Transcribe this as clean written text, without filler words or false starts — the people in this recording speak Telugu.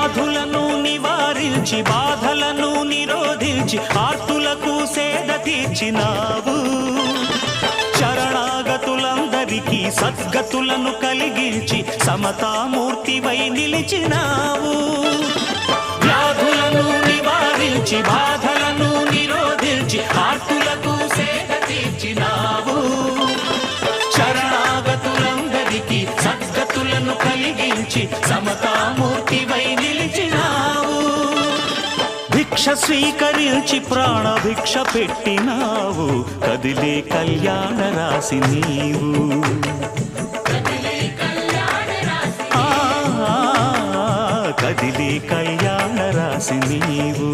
వ్యాధులను నివారించి బాధలను నిరోధించి ఆర్తులకు సేద తీర్చినావు. శరణాగతులందరికీ సద్గతులను కలిగించి సమతామూర్తివై నిలిచినావు. వ్యాధులను నివారించి బాధలను నిరోధించి ఆర్తులకు సేద తీర్చినావు. శరణాగతులందరికీ సద్గతులను కలిగించి సమతామూర్తివై నిలిచినావు. భిక్ష స్వీకరించి ప్రాణభిక్ష పెట్టినావు. కదిలే కళ్యాణ రాశి నీవు. కదిలే కళ్యాణ రాశి నీవు.